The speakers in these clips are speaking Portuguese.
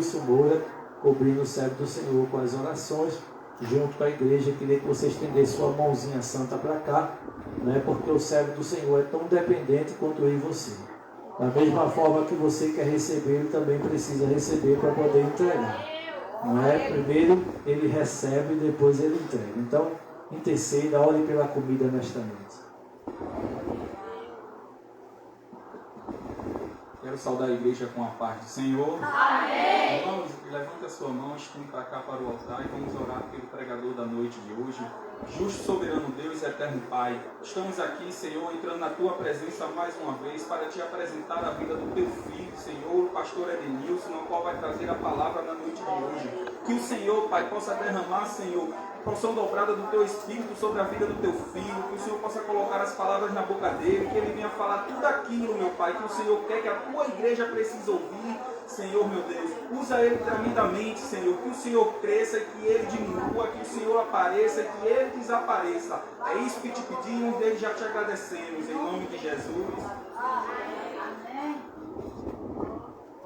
Edilson Moura, cobrindo o servo do Senhor com as orações, junto com a igreja. Queria que você estendesse sua mãozinha santa para cá, né? Porque o servo do Senhor é tão dependente quanto eu e você. Da mesma forma que você quer receber, ele também precisa receber para poder entregar. Não é? Primeiro ele recebe, depois ele entrega. Então, interceda, ore pela comida nesta noite. Quero saudar a igreja com a paz do Senhor. Amém. Irmãos, levanta a sua mão, estende para cá para o altar e vamos orar pelo pregador da noite de hoje. Justo, soberano Deus e eterno Pai, estamos aqui, Senhor, entrando na Tua presença mais uma vez para Te apresentar a vida do Teu Filho, Senhor, o pastor Edenilson, no qual vai trazer a palavra na noite de hoje. Que o Senhor, Pai, possa derramar, Senhor, porção dobrada do Teu Espírito sobre a vida do Teu Filho, que o Senhor possa colocar as palavras na boca dele, que ele venha falar tudo aquilo, meu Pai, que o Senhor quer, que a Tua igreja precisa ouvir, Senhor, meu Deus. Usa ele tremendamente, Senhor, que o Senhor cresça e que ele diminua, que o Senhor apareça e que ele desapareça. É isso que te pedimos, desde já te agradecemos, em nome de Jesus.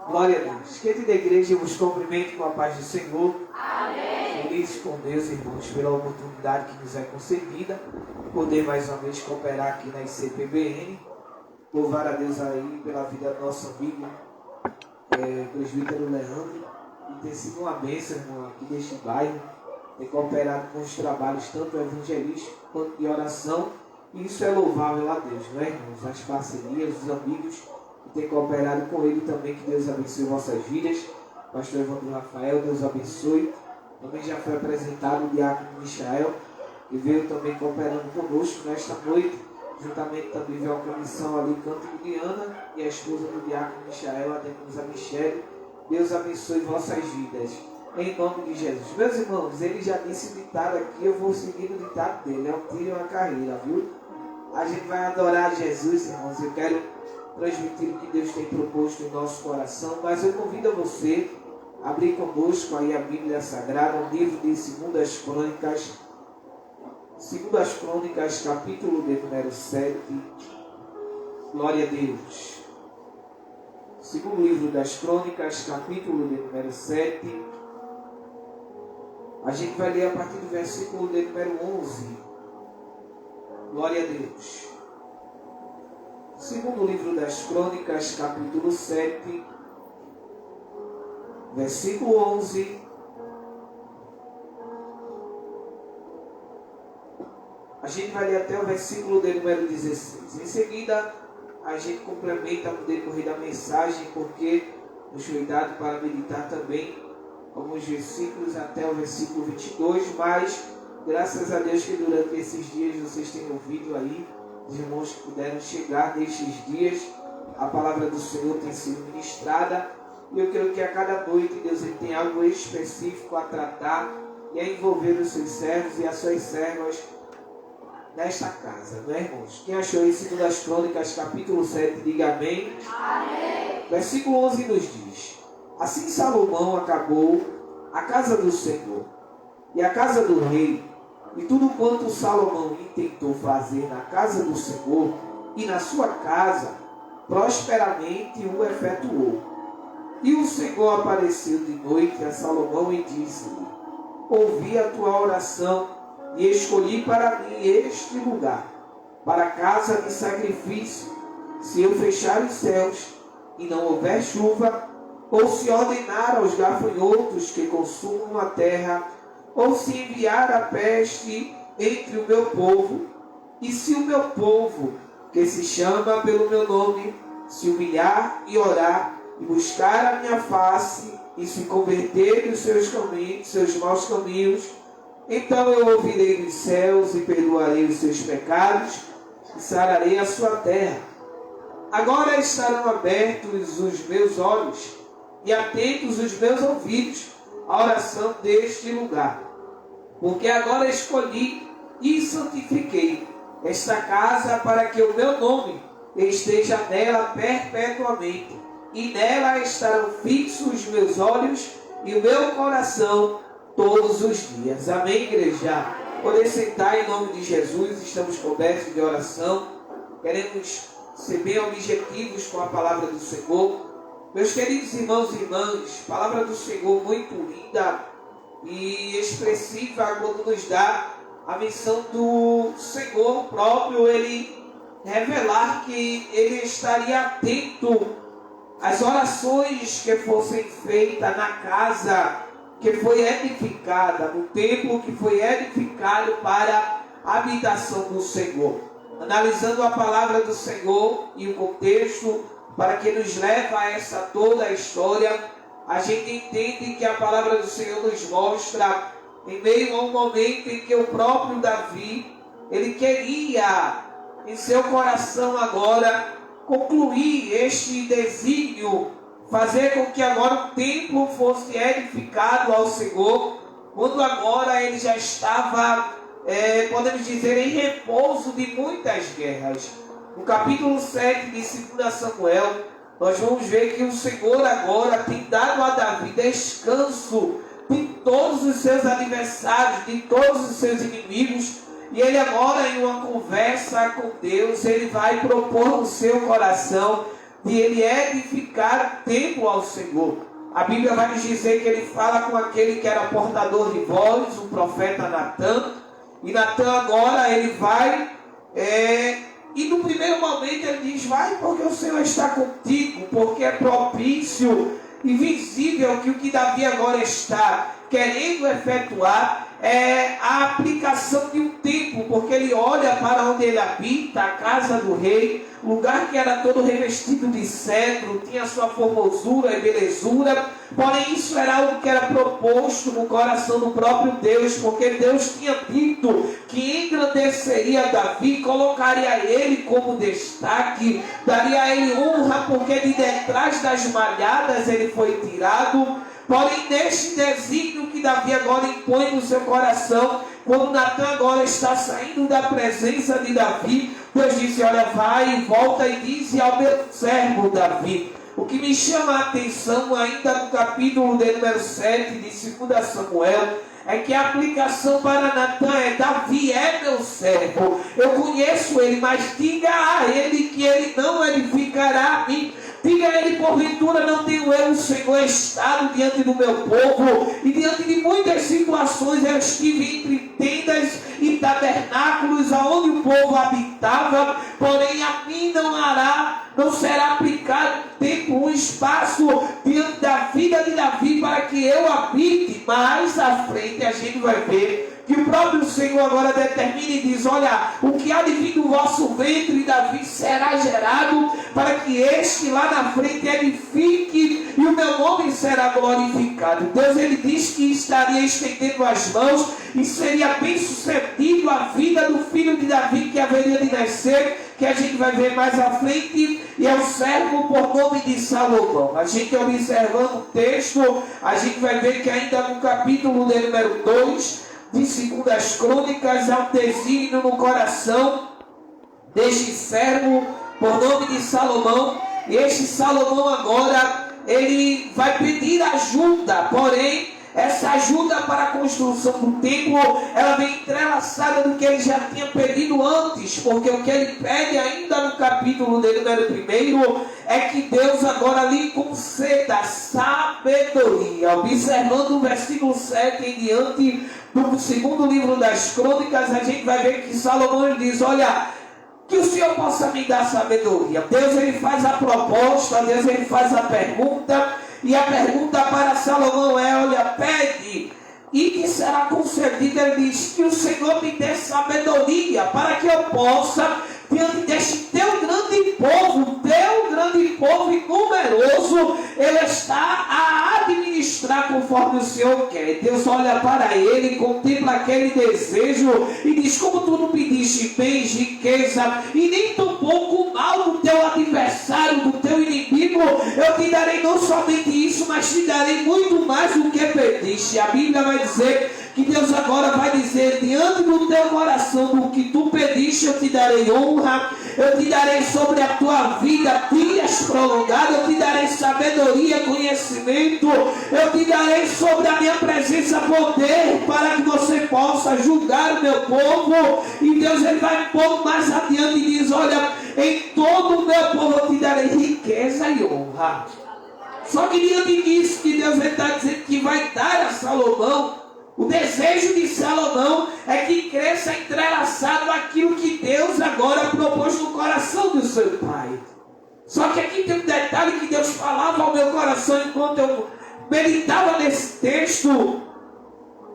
Glória a Deus. Quem da igreja vos cumprimento com a paz do Senhor. Amém. Felizes com Deus, irmãos, pela oportunidade que nos é concedida, poder mais uma vez cooperar aqui na ICPBN. Louvar a Deus aí pela vida do nosso amigo, presbítero Leandro, que tem sido uma bênção, irmão, aqui deste bairro, tem cooperado com os trabalhos tanto evangelísticos quanto de oração, e isso é louvável a Deus, não é, irmãos? As parcerias, os amigos que têm cooperado com ele também, que Deus abençoe vossas vidas. Pastor Evandro Rafael, Deus abençoe. Também já foi apresentado o diácono Michael, que veio também cooperando conosco nesta noite. Juntamente também veio a comissão ali, Canto de Diana, e a esposa do diácono Michael, a deaconisa Michele. Deus abençoe vossas vidas, em nome de Jesus. Meus irmãos, ele já disse o ditado aqui, eu vou seguir o ditado dele, é um tiro e uma carreira, viu? A gente vai adorar Jesus, irmãos. Eu quero transmitir o que Deus tem proposto em nosso coração, mas eu convido a você a abrir conosco aí a Bíblia Sagrada, o livro de 2 Crônicas, capítulo de número 7. Glória a Deus. Segundo livro das Crônicas, capítulo de número 7. A gente vai ler a partir do versículo de número 11. Glória a Deus. Segundo livro das Crônicas, capítulo 7, versículo 11. A gente vai ler até o versículo de número 16. Em seguida, a gente complementa no decorrer da mensagem, porque nos foi dado para meditar também alguns versículos até o versículo 22, mas graças a Deus que durante esses dias vocês têm ouvido aí, os irmãos que puderam chegar nestes dias, a palavra do Senhor tem sido ministrada, e eu creio que a cada noite Deus ele tem algo específico a tratar e a envolver os seus servos e as suas servas nesta casa, não é, irmãos? Quem achou isso em 2 Crônicas, capítulo 7, diga amém. Amém. Versículo 11 nos diz: Assim Salomão acabou a casa do Senhor e a casa do rei, e tudo quanto Salomão intentou fazer na casa do Senhor e na sua casa, prosperamente o efetuou. E o Senhor apareceu de noite a Salomão e disse-lhe: Ouvi a tua oração e escolhi para mim este lugar, para casa de sacrifício. Se eu fechar os céus e não houver chuva, ou se ordenar aos gafanhotos que consumam a terra, ou se enviar a peste entre o meu povo, e se o meu povo, que se chama pelo meu nome, se humilhar e orar, e buscar a minha face, e se converter dos seus caminhos, seus maus caminhos, então eu ouvirei dos céus e perdoarei os seus pecados, e sararei a sua terra. Agora estarão abertos os meus olhos, e atentos os meus ouvidos à oração deste lugar. Porque agora escolhi e santifiquei esta casa para que o meu nome esteja nela perpetuamente. E nela estarão fixos os meus olhos e o meu coração todos os dias. Amém, igreja? Poder sentar em nome de Jesus. Estamos cobertos de oração. Queremos ser bem objetivos com a palavra do Senhor. Meus queridos irmãos e irmãs, palavra do Senhor muito linda e expressiva quando nos dá a missão do Senhor próprio, Ele revelar que Ele estaria atento às orações que fossem feitas na casa que foi edificada, no templo que foi edificado para a habitação do Senhor. Analisando a palavra do Senhor e o contexto para que nos leva a essa toda a história, a gente entende que a palavra do Senhor nos mostra, em meio a um momento em que o próprio Davi, ele queria em seu coração agora concluir este desígnio, fazer com que agora o templo fosse edificado ao Senhor, quando agora ele já estava, podemos dizer, em repouso de muitas guerras. No capítulo 7 de 2 Samuel, nós vamos ver que o Senhor agora tem dado a Davi descanso de todos os seus adversários, de todos os seus inimigos. E ele agora, em uma conversa com Deus, ele vai propor no seu coração de ele edificar o templo ao Senhor. A Bíblia vai nos dizer que ele fala com aquele que era portador de voz, o profeta Natã. E Natã agora ele vai, e no primeiro momento ele diz: vai, porque o Senhor está contigo, porque é propício e visível que o que Davi agora está querendo efetuar é a aplicação de um templo, porque ele olha para onde ele habita, a casa do rei, lugar que era todo revestido de cedro, tinha sua formosura e belezura, porém isso era algo que era proposto no coração do próprio Deus, porque Deus tinha dito que engrandeceria Davi, colocaria ele como destaque, daria a ele honra, porque de detrás das malhadas ele foi tirado. Porém, neste desígnio que Davi agora impõe no seu coração, quando Natã agora está saindo da presença de Davi, Deus disse: olha, vai e volta e diz ao meu servo Davi. O que me chama a atenção ainda no capítulo de número 7 de 2 Samuel, é que a aplicação para Natã é: Davi é meu servo, eu conheço ele, mas diga a ele que ele não edificará a mim. Diga a ele: porventura não tenho eu, o Senhor, estado diante do meu povo, e diante de muitas situações eu estive entre tendas e tabernáculos aonde o povo habitava, porém a mim não será aplicado tempo, um espaço diante da vida de Davi para que eu habite. Mais à frente a gente vai ver que o próprio Senhor agora determina e diz: olha, o que há de vir do vosso ventre, Davi, será gerado, para que este lá na frente edifique, e o meu nome será glorificado. Deus, ele diz que estaria estendendo as mãos, e seria bem sucedido a vida do filho de Davi que haveria de nascer, que a gente vai ver mais à frente, e é o servo por nome de Salomão. A gente observando o texto, a gente vai ver que ainda no capítulo de número 2, de 2 Crônicas, há um desígnio no coração deste servo por nome de Salomão. E este Salomão agora, ele vai pedir ajuda, porém essa ajuda para a construção do templo, ela vem entrelaçada do que ele já tinha pedido antes, porque o que ele pede ainda no capítulo de número 1 é que Deus agora lhe conceda sabedoria. Observando o versículo 7 em diante do segundo livro das Crônicas, a gente vai ver que Salomão diz: olha, que o Senhor possa me dar sabedoria. Deus, ele faz a proposta, Deus, ele faz a pergunta, e a pergunta para Salomão é: olha, pede e que será concedido. Ele diz: que o Senhor me dê sabedoria para que eu possa, diante deste teu grande povo e numeroso, ele está a administrar conforme o Senhor quer. Deus olha para ele, contempla aquele desejo e diz: como tu não pediste bens, riqueza e nem tampouco o mal do teu adversário, do teu inimigo, eu te darei não somente isso, mas te darei muito mais do que pediste. A Bíblia vai dizer que Deus agora vai dizer: diante do teu coração, do que tu pediste, eu te darei honra, eu te darei sobre a tua vida dias prolongados, eu te darei sabedoria, conhecimento, eu te darei sobre a minha presença poder, para que você possa julgar o meu povo. E Deus, ele vai um pouco mais adiante e diz: olha, em todo o meu povo eu te darei riqueza e honra. Só que diante disso que Deus está dizendo que vai dar a Salomão, o desejo de Salomão é que cresça entrelaçado aquilo que Deus agora propôs no coração do seu pai. Só que aqui tem um detalhe que Deus falava ao meu coração enquanto eu meditava nesse texto.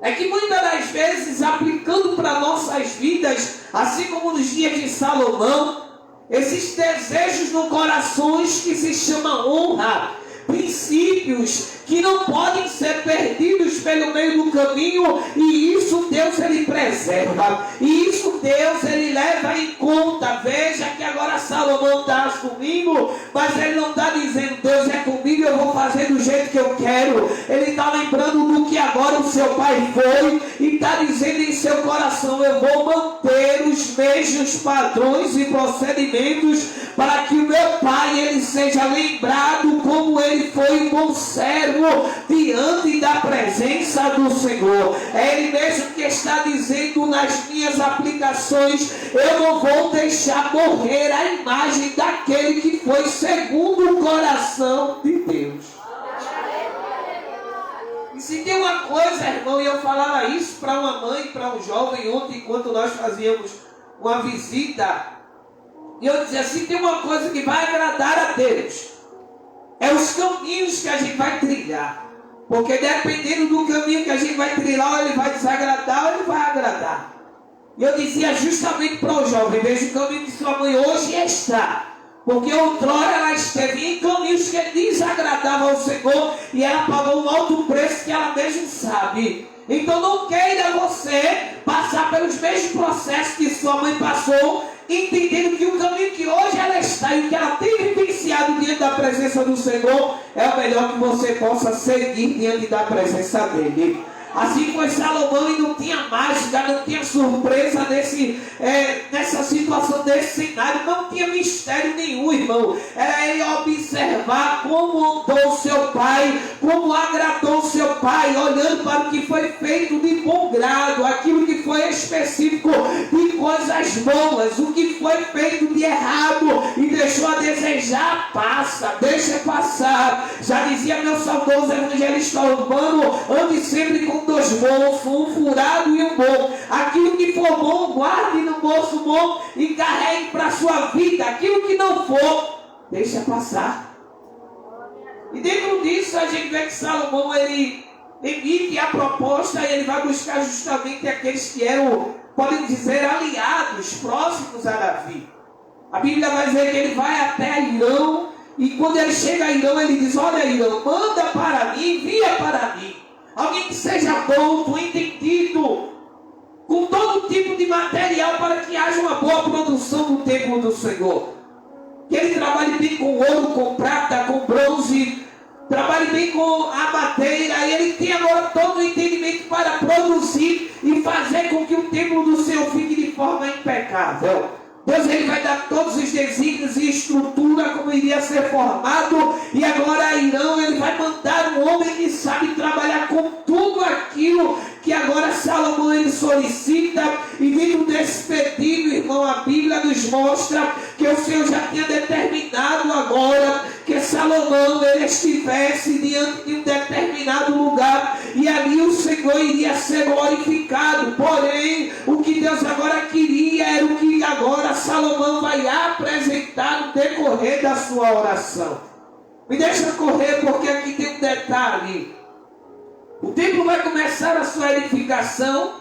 É que muitas das vezes, aplicando para nossas vidas, assim como nos dias de Salomão, existem desejos no coração que se chama honra, princípios que não podem ser perdidos pelo meio do caminho, e isso Deus ele preserva, e isso Deus ele leva em conta. Veja que agora Salomão está comigo, mas ele não está dizendo Deus é comigo, eu vou fazer do jeito que eu quero. Ele está lembrando do que agora o seu pai foi, e está dizendo em seu coração: eu vou manter os mesmos padrões e procedimentos para que o meu pai ele seja lembrado como ele foi um bom servo diante da presença do Senhor. É Ele mesmo que está dizendo nas minhas aplicações: eu não vou deixar morrer a imagem daquele que foi segundo o coração de Deus. E se tem uma coisa, irmão, e eu falava isso para uma mãe, para um jovem ontem, enquanto nós fazíamos uma visita, e eu dizia: se tem uma coisa que vai agradar a Deus, é os caminhos que a gente vai trilhar. Porque dependendo do caminho que a gente vai trilhar, ou ele vai desagradar ou ele vai agradar. E eu dizia justamente para o jovem: veja o caminho que sua mãe hoje está. Porque outrora ela esteve em caminhos que desagradavam ao Senhor, e ela pagou um alto preço que ela mesma sabe. Então não queira você passar pelos mesmos processos que sua mãe passou, entendendo que o caminho que hoje ela está e o que ela tem vivenciado diante da presença do Senhor é o melhor que você possa seguir diante da presença dele. Assim foi Salomão, e não tinha mágica, não tinha surpresa nessa situação, desse cenário, não tinha mistério nenhum, irmão. Era ele observar como andou seu pai, como agradou seu pai, olhando para o que foi feito de bom grado, aquilo que foi específico de coisas boas, o que foi feito de errado e deixou a desejar, passa, deixa passar. Já dizia meu saudoso evangelista Urbano: ande sempre com dois bolsos, um furado e um bom. Aquilo que for bom, guarde no bolso bom e carregue para a sua vida. Aquilo que não for, deixa passar. E dentro disso a gente vê que Salomão ele emite a proposta, e ele vai buscar justamente aqueles que eram, podem dizer, aliados, próximos a Davi. A Bíblia vai dizer que ele vai até Irão, e quando ele chega a Irão, ele diz: olha, Irão, manda para mim, envia para mim alguém que seja douto, entendido, com todo tipo de material, para que haja uma boa produção no templo do Senhor. Que ele trabalhe bem com ouro, com prata, com bronze, trabalhe bem com a madeira, e ele tem agora todo o entendimento para produzir e fazer com que o templo do Senhor fique de forma impecável. Deus ele vai dar todos os desígnios e estrutura como iria ser formado, e agora Irão ele vai mandar um homem que sabe trabalhar com tudo aquilo que agora Salomão ele solicita. E dentro desse pedido, irmão, a Bíblia nos mostra que o Senhor já tinha determinado agora que Salomão ele estivesse diante de um determinado lugar, e ali o Senhor iria ser glorificado. Porém, o que Deus agora queria era o que agora Salomão vai apresentar no decorrer da sua oração. Me deixa correr, porque aqui tem um detalhe. O templo vai começar a sua edificação.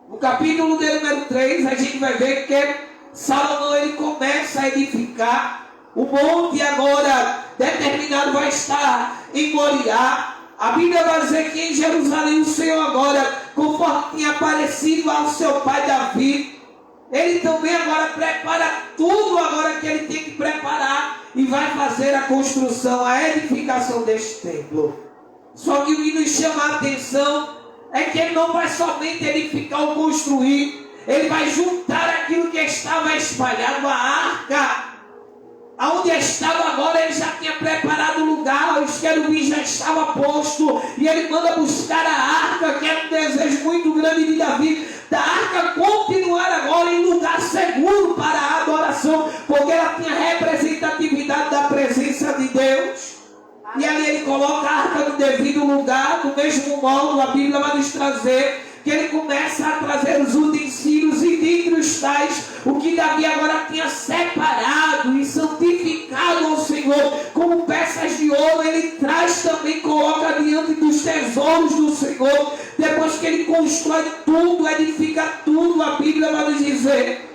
No capítulo de número 3, a gente vai ver que Salomão ele começa a edificar. O monte agora determinado vai estar em Moriá. A Bíblia vai dizer que em Jerusalém o Senhor agora, conforme tinha aparecido ao seu pai Davi, ele também agora prepara tudo agora que ele tem que preparar, e vai fazer a construção, a edificação deste templo. Só que o que nos chama a atenção é que ele não vai somente edificar ou construir, ele vai juntar aquilo que estava espalhado, a arca. Aonde estava agora, ele já tinha preparado o lugar, os querubins já estavam postos, e ele manda buscar a arca, que era um desejo muito grande de Davi, da arca continuar agora em lugar seguro para a adoração, porque ela tinha representatividade da presença de Deus. E ali ele coloca a arca no devido lugar, no mesmo modo. A Bíblia vai nos trazer que ele começa a trazer os utensílios, e dentre os tais, o que Davi agora tinha separado e santificado ao Senhor como peças de ouro, ele traz também, coloca diante dos tesouros do Senhor. Depois que ele constrói tudo, edifica tudo, a Bíblia vai nos dizer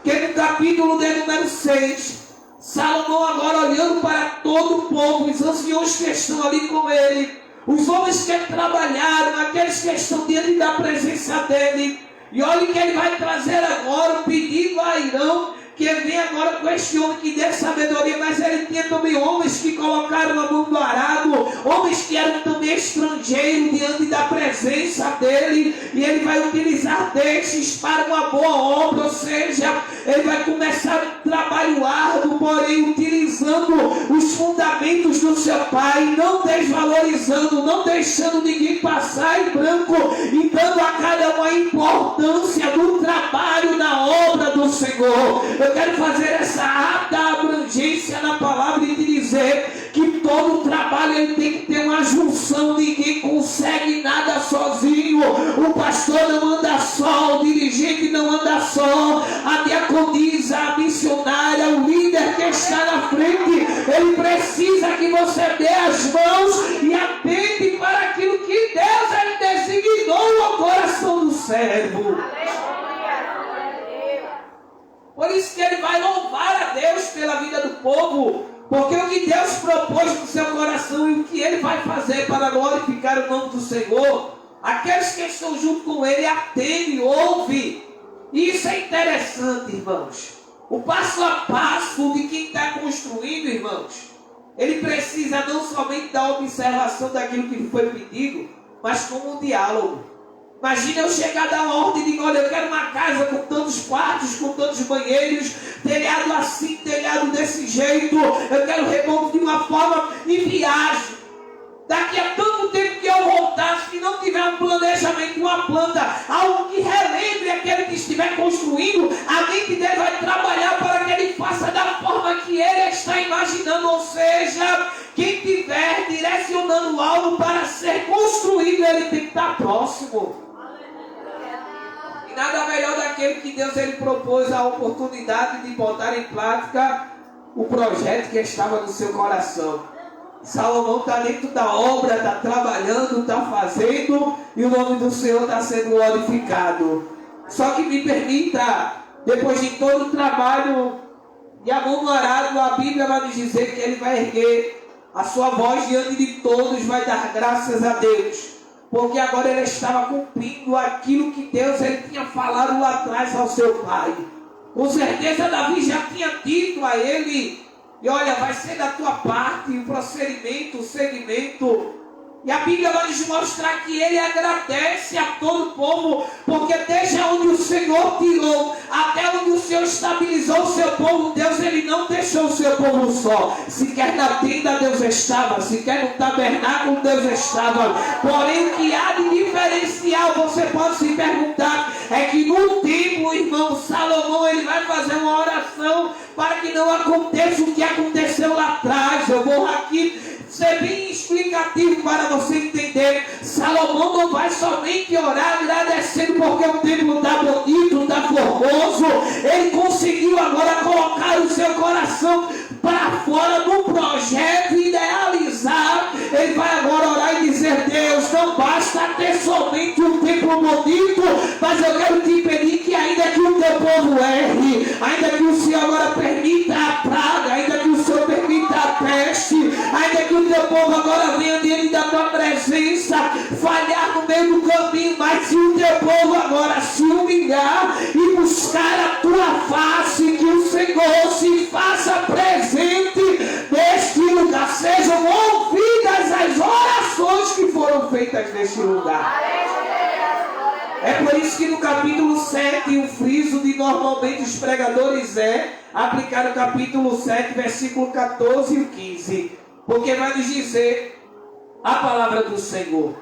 que no capítulo de número 6, Salomão agora olhando para todo o povo, os anciões que estão ali com ele, os homens que trabalharam, aqueles que estão diante da presença dele, e olha que ele vai trazer agora um pedido a Irão, que ele vem agora com este homem que deu sabedoria, mas ele tinha também homens que colocaram a mão do arado, homens que eram também estrangeiros diante da presença dele, e ele vai utilizar destes para uma boa obra, ou seja, ele vai começar um trabalho árduo, porém utilizando os fundamentos do seu pai, não desvalorizando, não deixando ninguém passar em branco, e dando a cada um a importância do trabalho na obra do Senhor. Eu quero fazer essa rápida abrangência na palavra e te dizer que todo trabalho ele tem que ter uma junção. Ninguém consegue nada sozinho. O pastor não anda só, o dirigente não anda só, a diaconisa, a missionária, o líder que está na frente, ele precisa que você dê as mãos e atente para aquilo que Deus ele designou ao coração do servo. Por isso que ele vai louvar a Deus pela vida do povo, porque o que Deus propôs no seu coração e o que ele vai fazer para glorificar o nome do Senhor, aqueles que estão junto com ele atendem, ouvem. E isso é interessante, irmãos. O passo a passo de quem está construindo, irmãos, ele precisa não somente da observação daquilo que foi pedido, mas como um diálogo. Imagina eu chegar a dar uma ordem e digo, olha, eu quero uma casa com tantos quartos, com tantos banheiros, telhado assim, telhado desse jeito, eu quero reboco de uma forma e viagem. Daqui a tanto tempo que eu voltar, se não tiver um planejamento, uma planta, algo que relembre aquele que estiver construindo, a mente dele vai trabalhar para que ele faça da forma que ele está imaginando, ou seja, quem estiver direcionando algo para ser construído, ele tem que estar próximo. E nada melhor daquele que Deus ele propôs a oportunidade de botar em prática o projeto que estava no seu coração. Salomão está dentro da obra, está trabalhando, está fazendo, e o nome do Senhor está sendo glorificado. Só que me permita, depois de todo o trabalho de amor no arado, a Bíblia vai nos dizer que ele vai erguer a sua voz diante de todos, vai dar graças a Deus, porque agora ele estava cumprindo aquilo que Deus ele tinha falado lá atrás ao seu pai. Com certeza Davi já tinha dito a ele, e olha, vai ser da tua parte o procedimento, o segmento. E a Bíblia vai nos mostrar que ele agradece a todo o povo, porque desde onde o Senhor tirou, até onde o Senhor estabilizou o seu povo, Deus ele não deixou o seu povo só. Sequer na tenda Deus estava, sequer no tabernáculo Deus estava. Porém, o que há de diferencial, você pode se perguntar, é que no templo, irmão, Salomão ele vai fazer uma oração para que não aconteça o que aconteceu lá atrás. Eu vou aqui ser bem explicativo para você entender. Salomão não vai somente orar agradecendo porque o templo está bonito, está formoso. Ele conseguiu agora colocar o seu coração para fora do projeto, idealizar. Ele vai agora orar e dizer, Deus, não basta ter somente um templo bonito, mas eu quero te pedir que ainda que o teu povo erre, ainda que o Senhor agora permita a praga, ainda que o Senhor permita a peste, ainda que o teu povo agora venha diante da tua presença, falhar no meio do caminho, mas se o teu povo agora se humilhar e buscar a tua face, que o Senhor se faça presente neste lugar, sejam ouvidas as orações que foram feitas neste lugar. É por isso que no capítulo 7, o friso de normalmente os pregadores é aplicar o capítulo 7, versículo 14 e 15. Porque vai nos dizer a palavra do Senhor.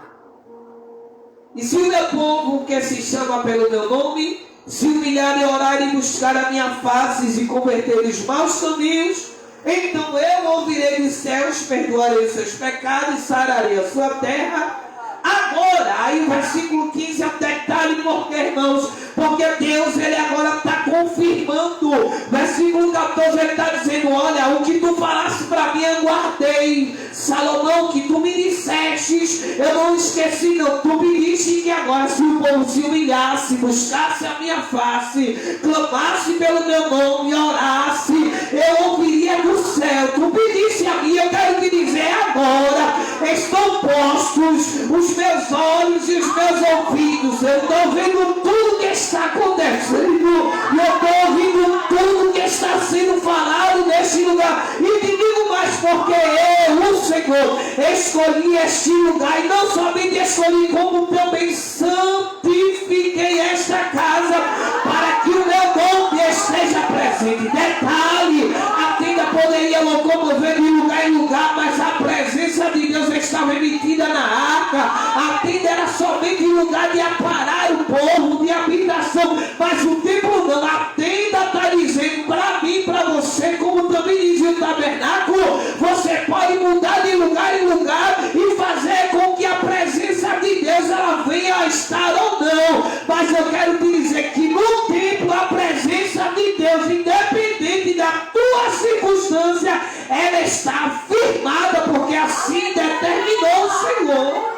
E se o meu povo, que se chama pelo meu nome, se humilhar e orar e buscar a minha face e converter os maus caminhos, Então eu ouvirei dos céus, perdoarei os seus pecados, sararei a sua terra. Agora, aí o versículo 15 é um detalhe, porque, irmãos, porque Deus, ele agora está confirmando. Versículo 14, ele está dizendo: olha, o que tu falaste para mim eu guardei. Salomão, que tu me dissestes, eu não esqueci não. Tu me disse que agora, se o povo se humilhasse, buscasse a minha face, clamasse pelo meu nome e orasse, eu ouviria do céu. Tu me disse a mim, eu quero te dizer agora, estão postos os meus olhos e os meus ouvidos. Eu estou vendo tudo que está acontecendo, e eu estou ouvindo tudo que está sendo falado neste lugar. E te digo mais, porque eu, o Senhor, escolhi este lugar, e não somente escolhi, como também santifiquei esta casa, para que o meu nome esteja presente. Detalhe, a tenda poderia locomover de lugar em lugar, mas a presença de Deus estava emitida na arca. A tenda era somente um lugar de aparar o povo, de habitação, mas o templo não. A tenda está dizendo para mim, para você, como também dizia o tabernáculo, você pode mudar de lugar em lugar e fazer com que a presença de Deus ela venha a estar ou não. Mas eu quero te dizer que no templo a presença de Deus, independente da tua circunstância, ela está firmada, porque assim determinou o Senhor.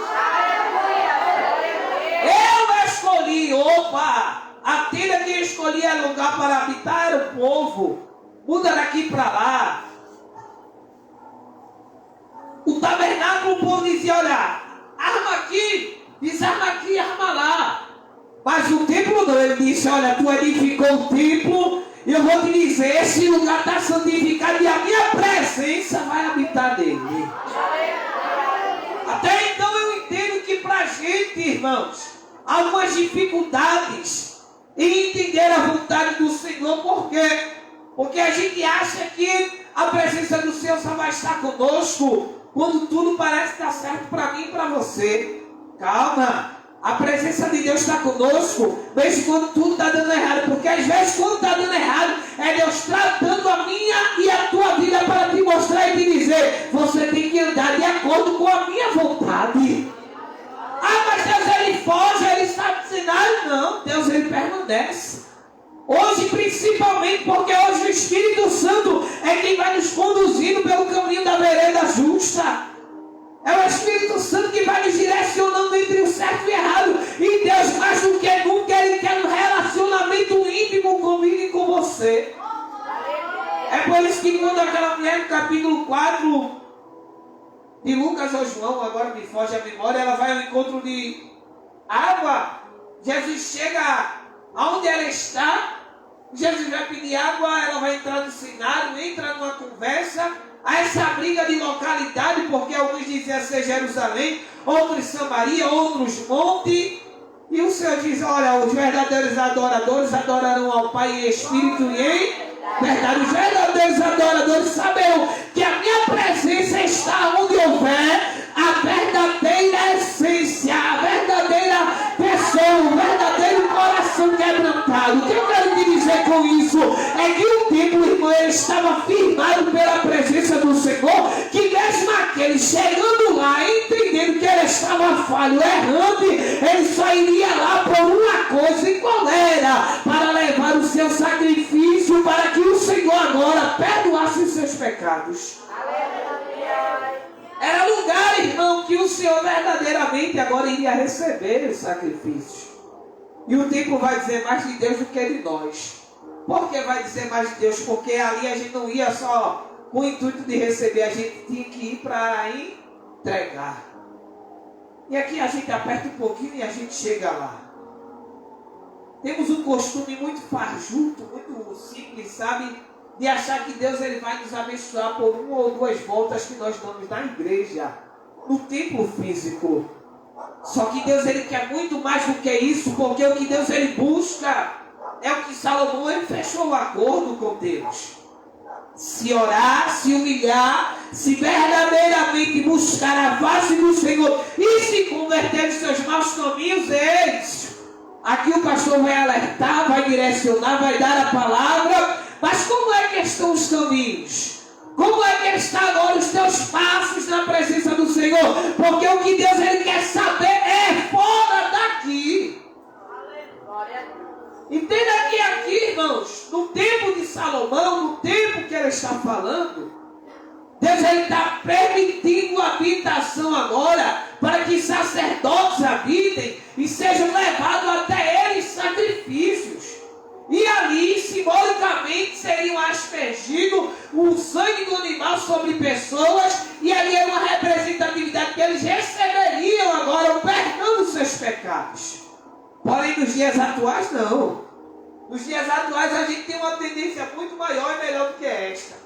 Eu escolhi, a tenda que eu escolhi é lugar para habitar era o povo. Muda daqui para lá. O tabernáculo, o povo dizia: olha, arma aqui, desarma aqui, arma lá. Mas o templo não, ele disse: olha, tu edificou o templo, e eu vou te dizer, esse lugar está santificado e a minha presença vai habitar nele. Até então eu entendo que para a gente, irmãos, há algumas dificuldades em entender a vontade do Senhor. Por quê? Porque a gente acha que a presença do Senhor só vai estar conosco quando tudo parece estar certo para mim e para você. Calma, a presença de Deus está conosco mesmo quando tudo está dando errado, porque às vezes quando está dando errado é Deus tratando a minha e a tua vida para te mostrar e te dizer: você tem que andar de acordo com a minha vontade. Ah, mas Deus ele foge, ele sabe de cenário. Não, Deus ele permanece. Hoje principalmente porque hoje o Espírito Santo é quem vai nos conduzindo pelo caminho da vereda justa. É o Espírito Santo que vai nos direcionando entre o certo e o errado. E Deus, mais do que nunca, ele quer um relacionamento íntimo comigo e com você. É por isso que quando aquela mulher no capítulo 4 de Lucas ou João, agora me foge a memória, ela vai ao encontro de água. Jesus chega aonde ela está, Jesus vai pedir água, ela vai entrar no cenário, entra numa conversa, há essa briga de localidade, porque alguns diziam ser Jerusalém, outros Samaria, outros monte, e o Senhor diz: olha, os verdadeiros adoradores adorarão ao Pai em espírito e em verdade. Os verdadeiros adoradores saberão que a minha presença está onde houver a verdadeira essência, a verdadeira pessoa, o verdadeiro coração quebrantado. O que eu quero te dizer com isso é que o templo, irmão, ele estava firmado pela presença do Senhor, que mesmo aquele chegando lá, entendendo que ele estava falho, errante, ele só iria lá por uma coisa, e qual era? Para levar o seu sacrifício, para que o Senhor agora perdoasse os seus pecados. Era lugar, irmão, que o Senhor verdadeiramente agora iria receber os sacrifícios. E o templo vai dizer mais de Deus do que de nós. Por que vai dizer mais de Deus? Porque ali a gente não ia só com o intuito de receber, a gente tinha que ir para entregar. E aqui a gente aperta um pouquinho e a gente chega lá. Temos um costume muito fajuto, muito simples, sabe? De achar que Deus ele vai nos abençoar por uma ou duas voltas que nós damos na igreja, no templo físico. Só que Deus ele quer muito mais do que isso, porque o que Deus ele busca é o que Salomão ele fechou o acordo com Deus. Se orar, se humilhar, se verdadeiramente buscar a face do Senhor e se converter dos seus maus caminhos, eles. Aqui o pastor vai alertar, vai direcionar, vai dar a palavra. Mas como é que estão os caminhos? Como é que está agora os teus passos na presença do Senhor? Porque o que Deus ele quer saber é fora daqui. Entenda que aqui, irmãos, no tempo de Salomão, no tempo que ele está falando, Deus ele está permitindo a habitação agora para que sacerdotes habitem e sejam levados até eles sacrifícios. E ali, simbolicamente, seriam aspergidos o sangue do animal sobre pessoas, e ali era uma representatividade que eles receberiam agora o perdão dos seus pecados. Porém, nos dias atuais, não. Nos dias atuais, a gente tem uma tendência muito maior e melhor do que esta.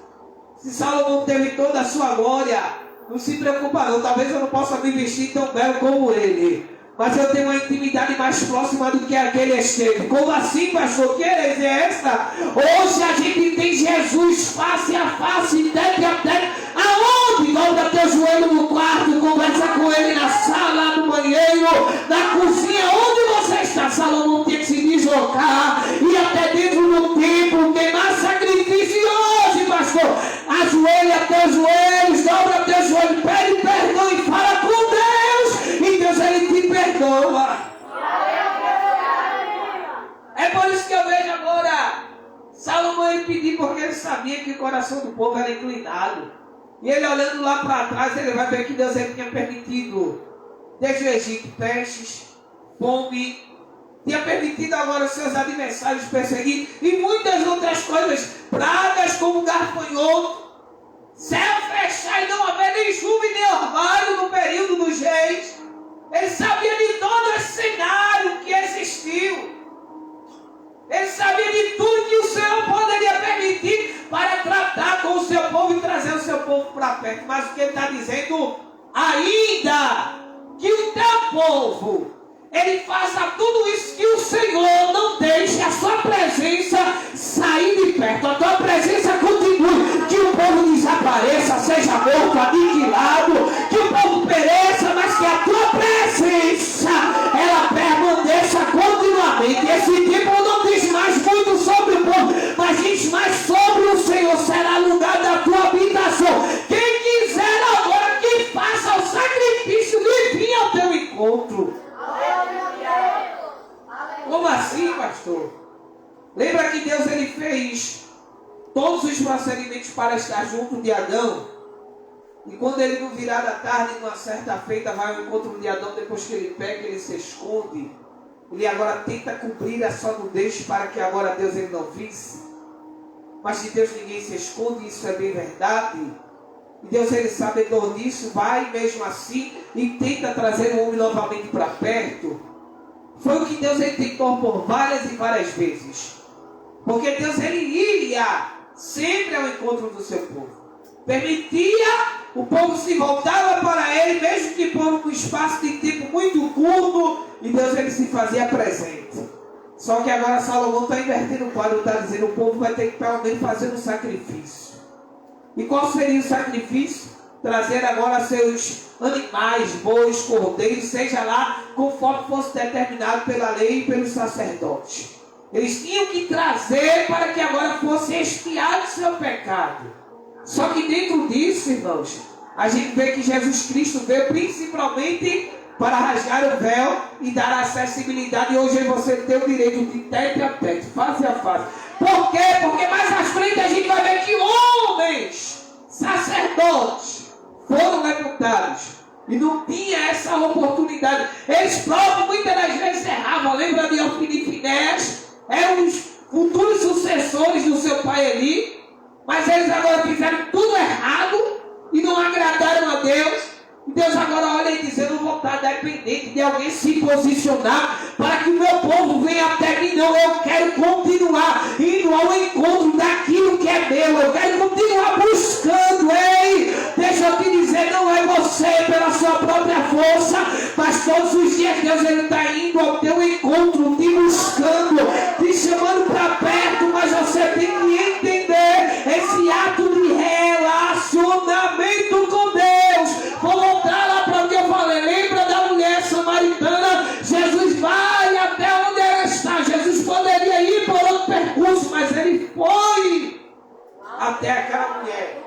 Se Salomão teve toda a sua glória, não se preocupa não, talvez eu não possa me vestir tão belo como ele, mas eu tenho uma intimidade mais próxima do que aquele esteve. Como assim, pastor? Que heresia é essa? Hoje a gente tem Jesus face a face, tete a tete. Aonde? Dobra teu joelho no quarto, conversa com ele na sala, no banheiro, na cozinha, onde você está? Salomão tinha que se deslocar, ir até dentro do templo, queimar sacrifício. E hoje, pastor, ajoelha teus joelhos, dobra teus joelhos, pede perdão e fala com Deus, e Deus ele te perdoa. É por isso que eu vejo agora Salomão ele pedir, porque ele sabia que o coração do povo era inclinado. E ele olhando lá para trás, ele vai ver que Deus ele tinha permitido, desde o Egito, pestes, fome, tinha permitido agora os seus adversários perseguir, e muitas outras coisas, pragas como gafanhoto, céu fechar e não haver nem chuva e nem orvalho no período dos reis. Ele sabia de todo esse cenário que existiu. Ele sabia de tudo que o Senhor poderia permitir para tratar com o seu povo e trazer o seu povo para perto. Mas o que ele está dizendo, ainda que o teu povo ele faça tudo isso, que o Senhor não deixe a sua presença sair de perto. A tua presença continue. Que o povo desapareça, seja morto, aniquilado, que o povo pereça, mas que a tua presença ela permaneça continuamente. Esse tipo não diz mais muito sobre o povo, mas diz mais sobre o Senhor. Será lugar da tua habitação. Quem quiser agora que faça o sacrifício de vir ao teu encontro. Como assim, pastor? Lembra que Deus ele fez todos os procedimentos para estar junto de Adão? E quando ele no virar da tarde, numa certa feita, vai ao encontro de Adão, depois que ele peca, ele se esconde. Ele agora tenta cobrir a sua nudez para que agora Deus ele não visse. Mas de Deus ninguém se esconde, isso é bem verdade. E Deus ele sabedor disso, vai mesmo assim e tenta trazer o homem novamente para perto. Foi o que Deus ele tentou por várias e várias vezes. Porque Deus ele ia sempre ao encontro do seu povo. Permitia, o povo se voltava para ele, mesmo que por um espaço de tempo muito curto, e Deus ele se fazia presente. Só que agora Salomão está invertendo o quadro, está dizendo o povo vai ter que pelo menos fazer um sacrifício. E qual seria o sacrifício? Trazer agora seus animais, bois, cordeiros, seja lá conforme fosse determinado pela lei e pelos sacerdotes. Eles tinham que trazer para que agora fosse expiado o seu pecado. Só que dentro disso, irmãos, a gente vê que Jesus Cristo veio principalmente para rasgar o véu e dar acessibilidade. E hoje você tem o direito de tete a tete, face a face. Por quê? Porque mais à frente a gente vai ver que homens, sacerdotes, foram levantados e não tinha essa oportunidade. Eles próprios muitas das vezes erravam. Lembra de Ofni e Finéias? Eram os futuros sucessores do seu pai Eli, mas eles agora fizeram tudo errado e não agradaram a Deus. E Deus agora olha e diz: eu não vou estar dependente de alguém se posicionar para que o meu povo venha até mim. Não, eu quero continuar indo ao encontro daquilo que é meu. Eu quero continuar buscando. Ei, deixa eu te dizer, não é você pela sua própria força, mas todos os dias Deus ele está indo ao teu encontro, te buscando, te chamando para perto. Mas você tem que entender esse ato de relacionamento com Deus. Vou voltar lá para o que eu falei. Lembra da mulher samaritana? Jesus vai até onde ela está. Jesus poderia ir por outro percurso, mas ele foi até aquela mulher.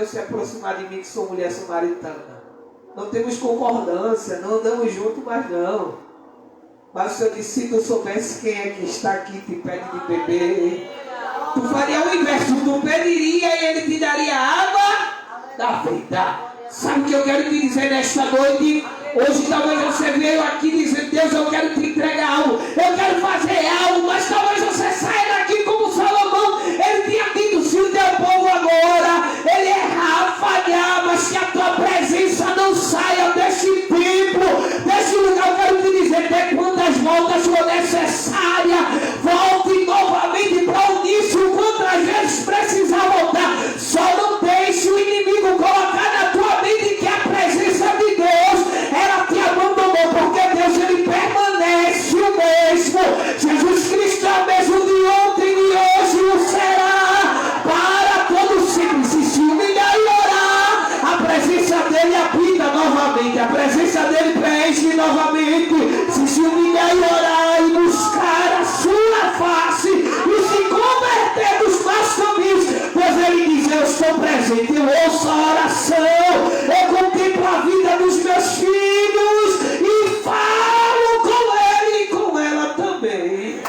Deus se aproximar de mim, que sou mulher samaritana. Não temos concordância, não andamos juntos, mas não. Mas se eu disse, se tu soubesse quem é que está aqui e te pede de beber, tu faria o inverso, tu pediria e ele te daria água da vida. Sabe o que eu quero te dizer nesta noite? Hoje talvez você veio aqui dizendo, Deus, eu quero te entregar algo, eu quero fazer algo, mas talvez você saia daqui como Salomão. Ele tinha dito, se o teu povo agora, ele errar, falhar, mas que a tua presença não saia deste templo, deste lugar. Eu quero te dizer, de quantas voltas for necessária, volte novamente para o início, quantas vezes precisar voltar. Só não deixe o inimigo colocar na tua mente que a presença de Deus ela te abandonou, porque Deus ele permanece o mesmo. Jesus Cristo é o mesmo de ontem, de hoje e o será para todo sempre. Se humilhar e orar, a presença dele habita novamente, a presença dele preenche novamente. Se humilhar e orar e buscar a sua face e se converter dos maus caminhos, pois ele diz, eu estou presente, eu ouço a oração, eu contemplo a vida dos meus filhos e falo com ele e com ela também.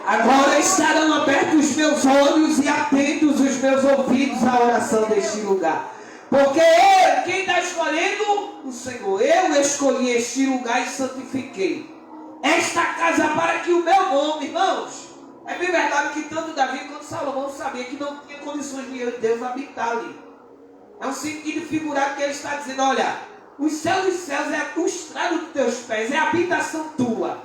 Agora estarão abertos os meus olhos e atentos os meus ouvidos à oração deste lugar. Porque eu, quem está escolhendo? O Senhor. Eu escolhi este lugar e santifiquei esta casa para que o meu nome, irmãos, é bem verdade que tanto Davi quanto Salomão sabia que não tinha condições de Deus habitar ali. É um sentido figurado que ele está dizendo, olha, os céus dos céus é o estrado dos teus pés, é a habitação tua.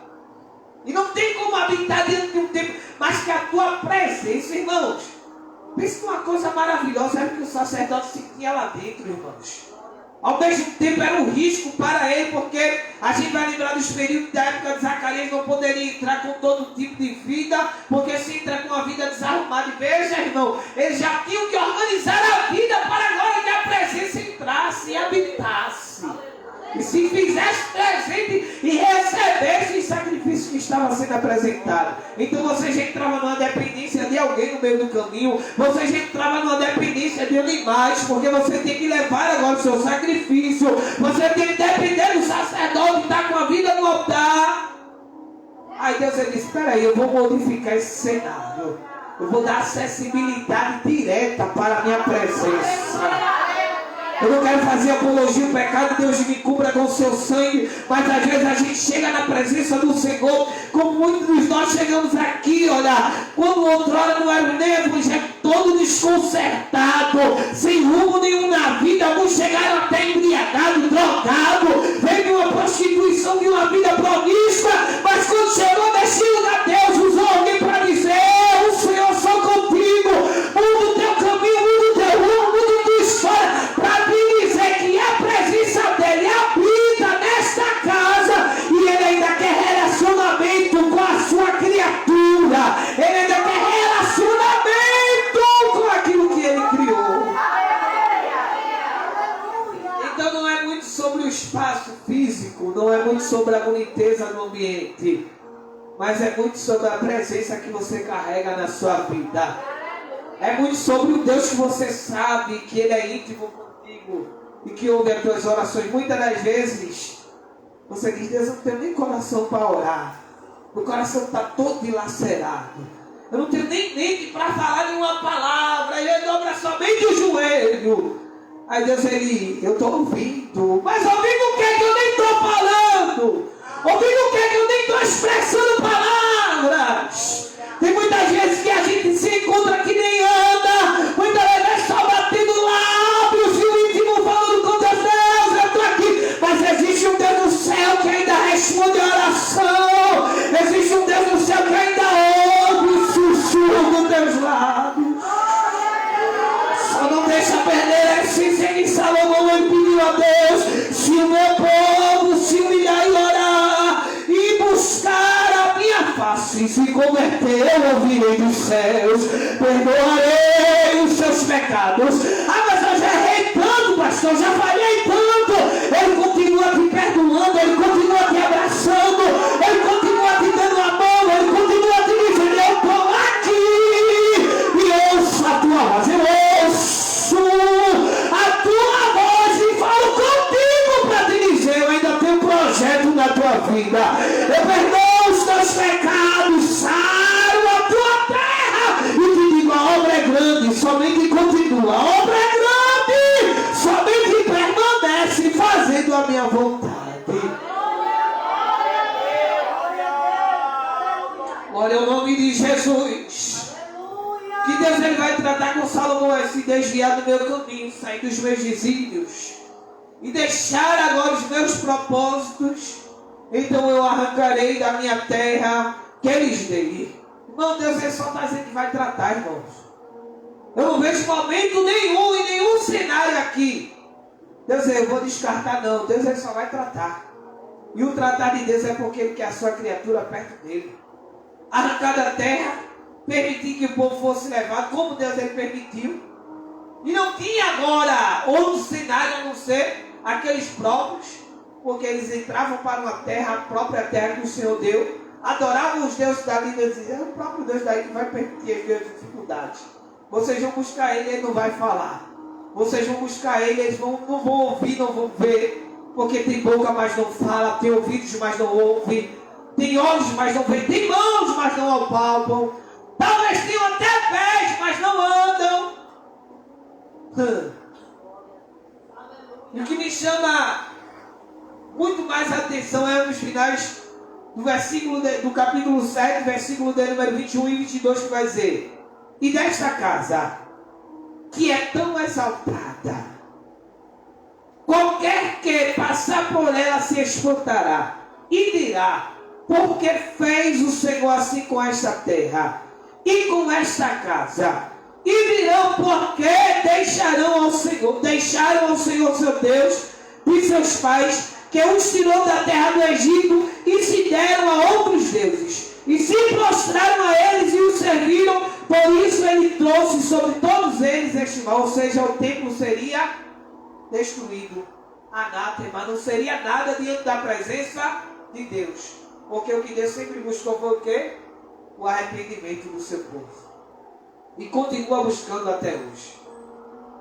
E não tem como habitar diante de um templo, mas que a tua presença, irmãos, pense numa coisa maravilhosa, era que o sacerdote sentia lá dentro, irmãos. Ao mesmo tempo era um risco para ele, porque a gente vai lembrar dos períodos da época de Zacarias, não poderia entrar com todo tipo de vida, porque se entra com a vida desarrumada, e veja, irmão, eles já tinham que organizar a vida para agora que a presença entrasse e habitasse. E se fizesse presente e recebesse o sacrifício que estava sendo apresentado. Então você já entrava numa dependência de alguém no meio do caminho. Você já entrava numa dependência de animais, porque você tem que levar agora o seu sacrifício. Você tem que depender do sacerdote que está com a vida no altar. Aí Deus ele disse, espera aí, eu vou modificar esse cenário. Eu vou dar acessibilidade direta para a minha presença. Eu não quero fazer apologia ao pecado, Deus me cubra com o seu sangue, mas às vezes a gente chega na presença do Senhor, como muitos de nós chegamos aqui, olha, quando outrora não era nem evangelho, todo desconcertado, sem rumo nenhum na vida, alguns chegaram até embriagados, drogados, veio de uma prostituição, de uma vida promíscua, mas quando chegou nesse lugar, Deus usou alguém para dizer, o Senhor só contigo, muda o teu caminho, muda o teu rumo, muda a tua história, para dizer que a presença dele habita nesta casa e ele ainda quer relacionamento com a sua criatura, ele ainda quer relacionamento com aquilo que ele criou. Então não é muito sobre o espaço físico, não é muito sobre a boniteza do ambiente, mas é muito sobre a presença que você carrega na sua vida. É muito sobre o Deus que você sabe que ele é íntimo contigo e que ouve as tuas orações. Muitas das vezes você diz, Deus, eu não tenho nem coração para orar, meu coração está todo dilacerado, eu não tenho nem mente para falar nenhuma palavra, ele dobra somente o joelho. Aí Deus, eu estou ouvindo, mas ouvindo o que é que eu nem estou falando? Ouvindo o que é que eu nem estou expressando palavras? Tem muitas vezes que a gente se encontra que nem anda, muitas vezes só batendo lábios e o íntimo falando com Deus, Deus, eu estou aqui. Mas existe um Deus do céu que ainda responde a oração. Existe um Deus do céu que ainda ouve o sussurro dos teus lábios. Só não deixa perder a essência que Salomão ele pediu a Deus. Se o meu povo se humilhar e orar e buscar a minha face, se converter, eu ouvirei dos céus, perdoarei os seus pecados. Ah, mas eu já errei tanto, pastor, já falhei tanto. Ele continua te perdoando, ele continua te abraçando, ele continua te dando a mão, ele continua te dizendo, eu estou aqui e ouço a tua grande, somente continua. A obra é grande, somente permanece fazendo a minha vontade. Olha o nome de Jesus. Que Deus ele vai tratar com Salomão é se desviar do meu caminho, sair dos meus desígnios e deixar agora os meus propósitos. Então eu arrancarei da minha terra que eles dei. Irmão, Deus ele só está dizendo que vai tratar, irmãos. Eu não vejo momento nenhum em nenhum cenário aqui. Deus eu vou descartar, não. Deus ele só vai tratar. E o tratar de Deus é porque ele quer a sua criatura perto dele. Arrancar da terra, permitir que o povo fosse levado, como Deus ele permitiu. E não tinha agora outro cenário a não ser aqueles próprios, porque eles entravam para uma terra, a própria terra que o Senhor deu, adoravam os deuses dali, e Deus dizia, é o próprio Deus daí que vai permitir as minhas dificuldades. Vocês vão buscar ele, ele não vai falar. Vocês vão buscar ele, eles não vão ouvir, não vão ver, porque tem boca, mas não fala, tem ouvidos, mas não ouve, tem olhos, mas não vê, tem mãos, mas não apalpam, talvez tenham até pés, mas não andam. E o que me chama muito mais a atenção é nos finais do versículo do capítulo 7, versículo de número 21 e 22, que vai dizer: e desta casa, que é tão exaltada, qualquer que passar por ela se espantará e dirá, porque fez o Senhor assim com esta terra e com esta casa? E dirão, porque deixaram ao Senhor seu Deus e seus pais, que os tirou da terra do Egito, e se deram a outros deuses, e se prostraram a eles e os serviram. Por isso ele trouxe sobre todos eles este mal. Ou seja, o templo seria destruído, anátema, não seria nada diante da presença de Deus, porque o que Deus sempre buscou foi o quê? O arrependimento do seu povo, e continua buscando até hoje.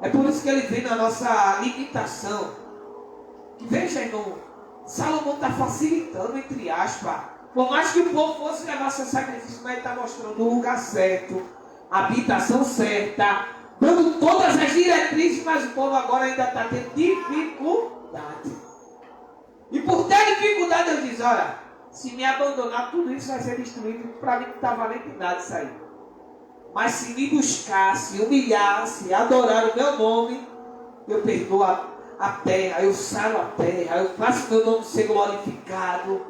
É por isso que ele vem na nossa limitação. Que veja, irmão, Salomão está facilitando, entre aspas. Por mais que o povo fosse levar seu sacrifício, mas ele está mostrando o lugar certo, a habitação certa, dando todas as diretrizes, mas o povo agora ainda está tendo dificuldade. E por ter dificuldade, Deus diz, olha, se me abandonar, tudo isso vai ser destruído. Para mim não está valendo nada isso aí. Mas se me buscasse, humilhasse, adorar o meu nome, eu perdoo a terra, eu saro a terra, eu faço o meu nome ser glorificado.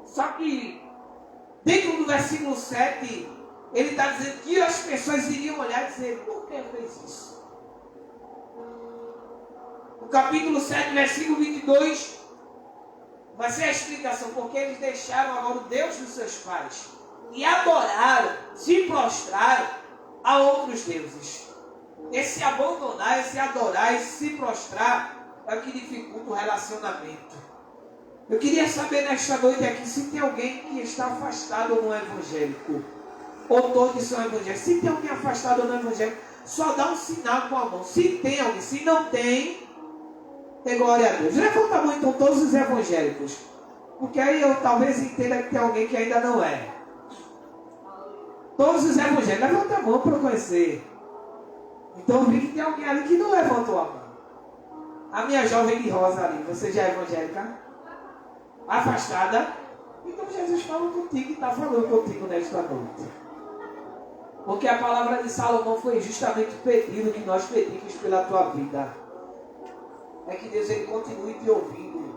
Só que, dentro do versículo 7, ele está dizendo que as pessoas iriam olhar e dizer, por que fez isso? No capítulo 7, versículo 22, vai ser a explicação, porque eles deixaram agora o Deus dos seus pais e adoraram, se prostraram a outros deuses. Esse abandonar, esse adorar, esse se prostrar é o que dificulta o relacionamento. Eu queria saber nesta noite aqui se tem alguém que está afastado no evangélico, ou todos são evangélicos. Se tem alguém afastado no evangélico, só dá um sinal com a mão. Se tem alguém, se não tem, tem glória a Deus. Levanta a mão então todos os evangélicos, porque aí eu talvez entenda que tem alguém que ainda não é. Todos os evangélicos, levanta a mão para eu conhecer. Então eu vi que tem alguém ali que não levantou a mão. A minha jovem de rosa ali, você já é evangélica? Afastada? Então Jesus fala contigo e está falando contigo nesta noite. Porque a palavra de Salomão foi justamente o pedido que nós pedimos pela tua vida. É que Deus ele continue te ouvindo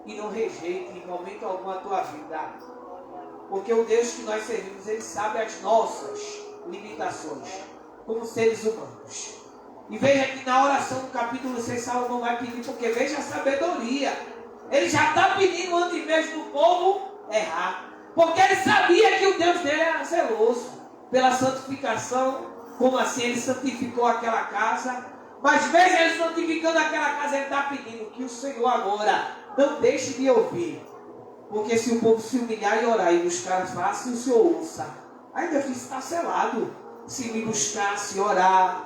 e não rejeite em momento algum a tua vida. Porque o Deus que nós servimos, ele sabe as nossas limitações como seres humanos. E veja que na oração do capítulo 6, Salomão vai pedir, porque veja a sabedoria. Ele já está pedindo antes mesmo do povo errar. Porque ele sabia que o Deus dele era zeloso pela santificação. Como assim ele santificou aquela casa? Mas veja ele santificando aquela casa, ele está pedindo que o Senhor agora não deixe de ouvir. Porque se o povo se humilhar e orar e buscar a face, o Senhor ouça. Aí Deus disse, está selado. Se me buscar, se orar.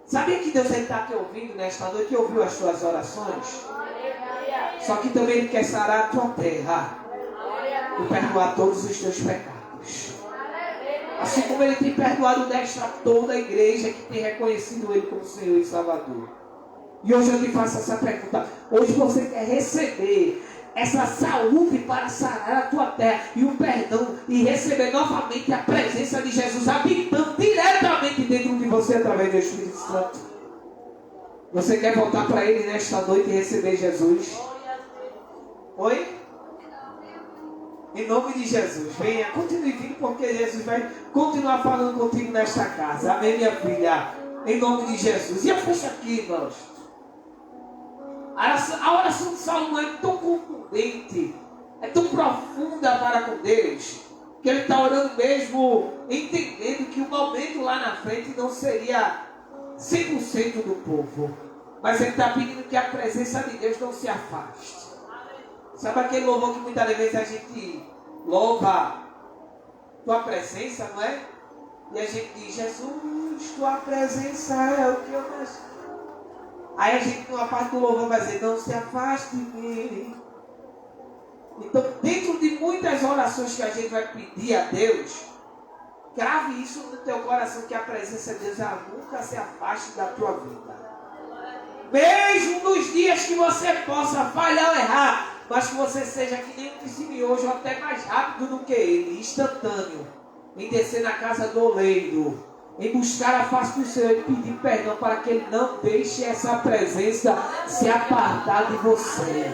Sabia que Deus está te ouvindo nesta noite e ouviu as tuas orações? Só que também Ele quer sarar a tua terra e perdoar todos os teus pecados. Assim como Ele tem perdoado desta toda a igreja que tem reconhecido Ele como Senhor e Salvador. E hoje eu te faço essa pergunta. Hoje você quer receber essa saúde para sarar a tua terra e o perdão e receber novamente a presença de Jesus habitando diretamente dentro de você através do Espírito Santo. Você quer voltar para Ele nesta noite e receber Jesus? Oi? Em nome de Jesus, venha, continue vindo, porque Jesus vai continuar falando contigo nesta casa. Amém, minha filha? Em nome de Jesus. E eu fecho aqui, irmãos. A oração de Salomão é tão contundente, é tão profunda para com Deus, que ele está orando mesmo, entendendo que o momento lá na frente não seria 100% do povo, mas ele está pedindo que a presença de Deus não se afaste. Sabe aquele louvor que muitas vezes a gente louva tua presença, não é? E a gente diz, Jesus, tua presença é o que eu mais... Aí a gente, numa parte do louvor, vai dizer, não se afaste de mim. Então, dentro de muitas orações que a gente vai pedir a Deus, grave isso no teu coração, que a presença de Deus ela nunca se afaste da tua vida. Mesmo nos dias que você possa falhar ou errar, mas que você seja que nem um discípulo ou até mais rápido do que ele, instantâneo, em descer na casa do oleiro, em buscar a face do Senhor e pedir perdão para que Ele não deixe essa presença se apartar de você.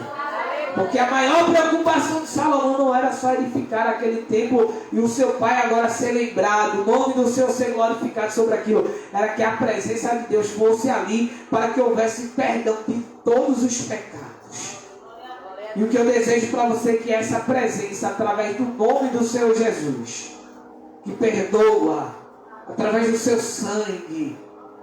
Porque a maior preocupação de Salomão não era só edificar aquele templo e o seu pai agora ser lembrado, o nome do Senhor ser glorificado sobre aquilo. Era que a presença de Deus fosse ali para que houvesse perdão de todos os pecados. E o que eu desejo para você é que essa presença, através do nome do Senhor Jesus, que perdoa, através do seu sangue,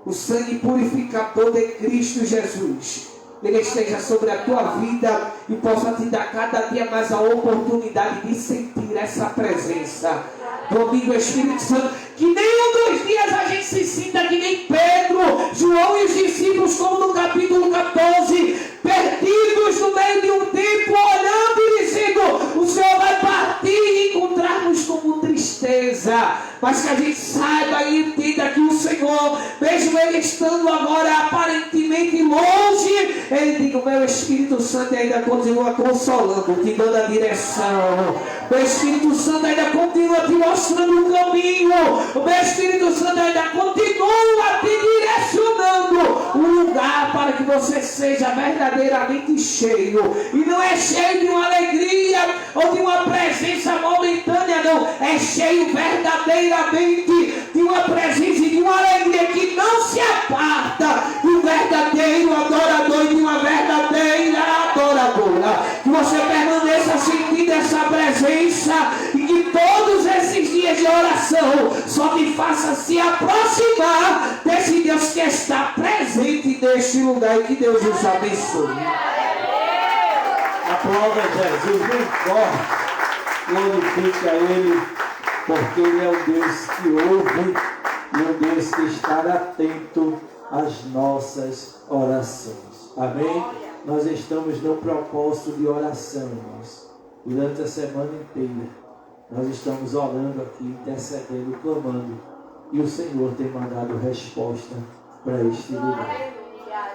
o sangue purificador de Cristo Jesus, Ele esteja sobre a tua vida e possa te dar cada dia mais a oportunidade de sentir essa presença. Domingo, Espírito Santo, que nenhum dos dias a gente se sinta que nem Pedro, João e os discípulos, como no capítulo 14, perdidos no meio de um tempo, olhando e dizendo, o Senhor vai partir e encontrar-nos como tristeza. Mas que a gente saiba e entenda que o Senhor, mesmo Ele estando agora aparentemente longe, Ele diz, o meu Espírito Santo ainda continua consolando, te dando a direção. O meu Espírito Santo ainda continua te mostrando o caminho. O meu Espírito Santo ainda continua te direcionando um lugar para que você seja verdadeiramente cheio. E não é cheio de uma alegria ou de uma presença momentânea, não. É cheio verdadeiramente de uma presença e de uma alegria que não se aparta de um verdadeiro adorador e de uma verdadeira adoradora. Que você permaneça sentindo essa presença e que todos esses dias de oração só te faça se aproximar desse Deus que está presente neste lugar, e que Deus os abençoe. Aplauda Jesus bem forte, glorifica Ele, porque Ele é o Deus que ouve e o Deus que está atento às nossas orações. Amém? Nós estamos no propósito de oração, irmãos. Durante a semana inteira, nós estamos orando aqui, intercedendo, clamando. E o Senhor tem mandado resposta para este lugar.